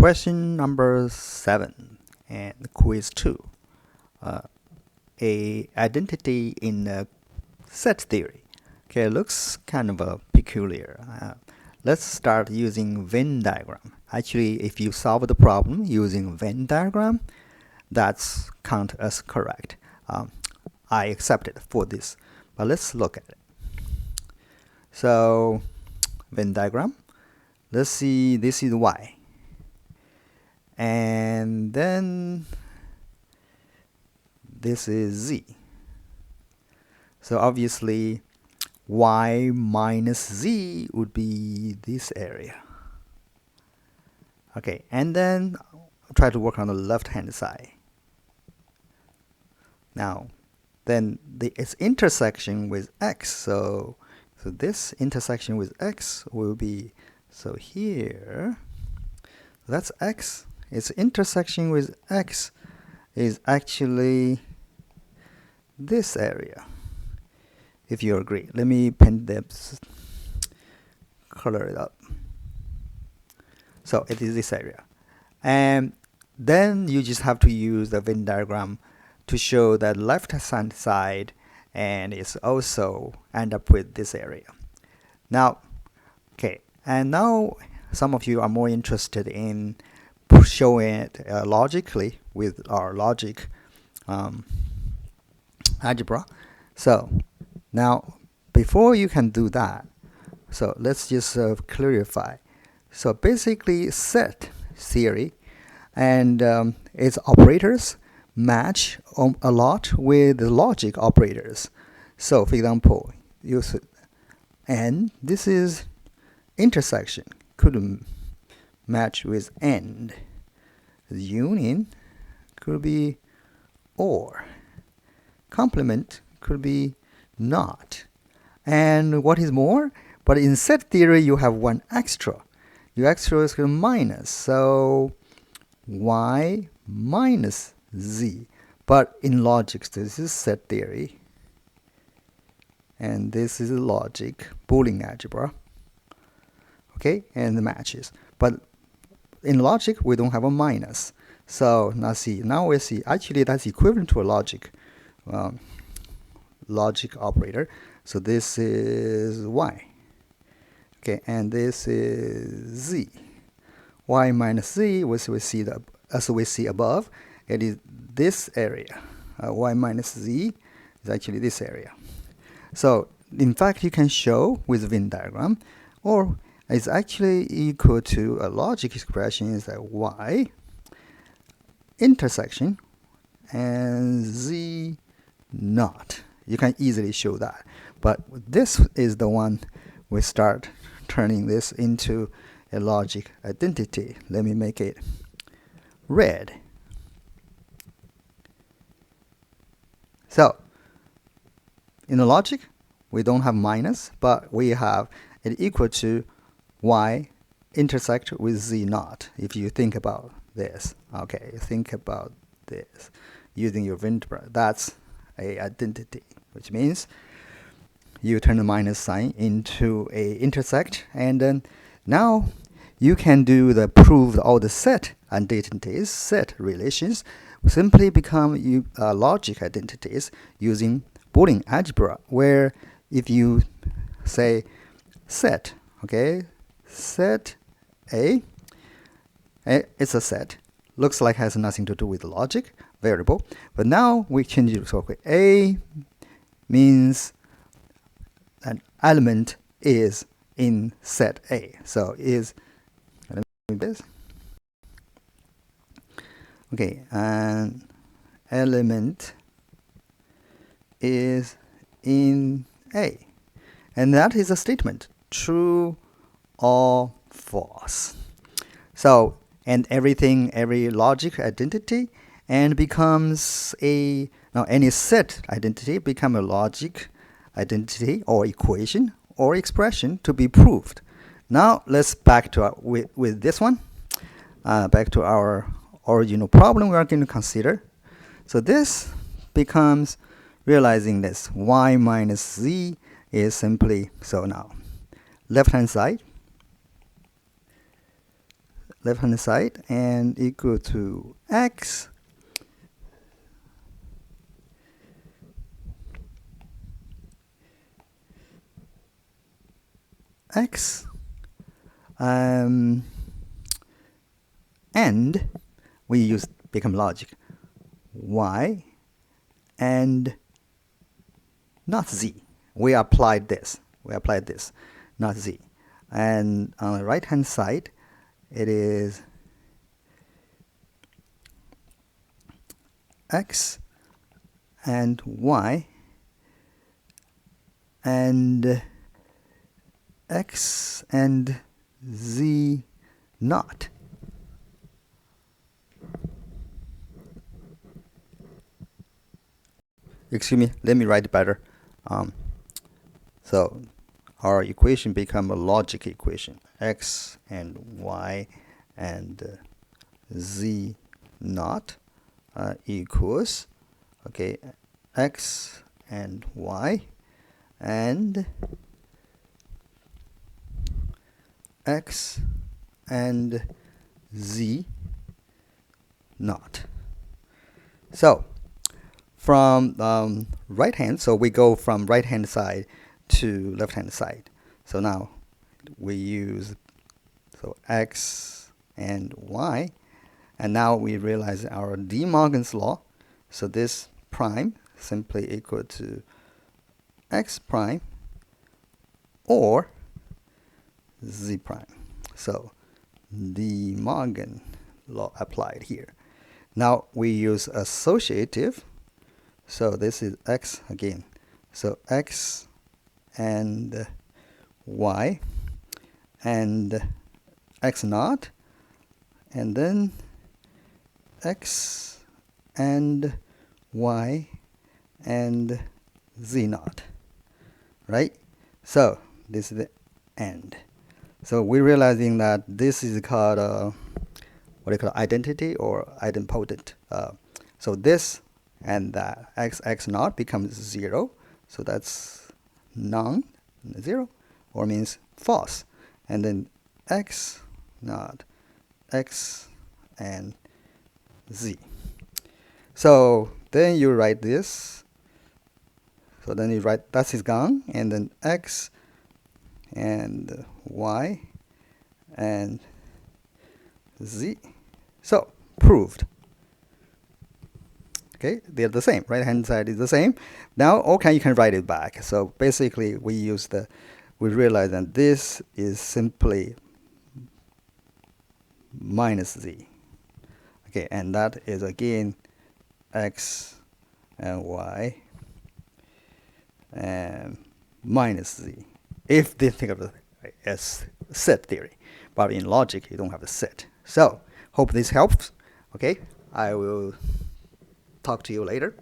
Question number 7 and quiz 2. A identity in a set theory. Okay, looks kind of peculiar. Let's start using Venn diagram. Actually, if you solve the problem using Venn diagram, that's count as correct. I accept it for this, but let's look at it. So, Venn diagram. Let's see, this is y. And then this is z. So obviously y minus z would be this area. Okay, and then try to work on the left hand side. Now then its intersection with x, so this intersection with x will be, so here that's x. Its intersection with x is actually this area, if you agree. Let me paint this, color it up. So it is this area. And then you just have to use the Venn diagram to show that left hand side, and it's also end up with this area. Now, okay, and now some of you are more interested in showing it logically with our logic algebra. So now before you can do that, so let's just clarify. So basically set theory and its operators match a lot with the logic operators. So for example, and this is intersection could match with and. The union could be or. Complement could be not. And what is more, but in set theory you have one extra. Your extra is minus, so y minus z. But in logic, this is set theory, and this is logic Boolean algebra. Okay, and the matches. But in logic, we don't have a minus. So now we see actually that's equivalent to a logic operator. So this is y. Okay, and this is z. Y minus z, as we see above, it is this area. Y minus z is actually this area. So in fact, you can show with Venn diagram, or it's actually equal to a logic expression is that y intersection and z not. You can easily show that. But this is the one we start turning this into a logic identity. Let me make it red. So in the logic, we don't have minus, but we have it equal to y intersect with z naught. If you think about this, okay, think about this using your Venn diagram, that's a identity, which means you turn the minus sign into a intersect, and then now you can do the prove all the set identities, set relations simply become logic identities using Boolean algebra, where if you say set, okay, set A, it's a set, looks like has nothing to do with logic variable, but now we change it. So okay, A means an element is in set A. So is, let me do this. Okay, an element is in A, and that is a statement, true or false. So, and every logic identity and becomes any set identity become a logic identity or equation or expression to be proved. Now let's back to with this one, back to our original problem we are going to consider. So this becomes realizing this y minus z is simply, so now left hand side left hand side and equal to x x and we use become logic y and not z. We applied this, not z. And on the right hand side it is x and y and x and z naught. Excuse me, let me write it better. So our equation become a logic equation. X and y and z naught equals, okay, x and y and x and z naught. So from right hand, so we go from right hand side to left hand side. So now we use x and y, and now we realize our De Morgan's law. So this prime simply equal to x prime or z prime. So De Morgan law applied here. Now we use associative. So this is x again. So x and y and x naught, and then x and y and z naught, right? So this is the end. So we're realizing that this is called what do you call identity or idempotent. So this and that x naught becomes 0. So that's non 0, or means false. And then x naught, x and z. So then you write this. So then you write that is gone, and then x and y and z. So proved. Okay, they're the same. Right hand side is the same. Now, okay, you can write it back. So basically, we realize that this is simply minus z. Okay, and that is again x and y and minus z. If they think of it as set theory, but in logic, you don't have a set. So, hope this helps. Okay, I will talk to you later.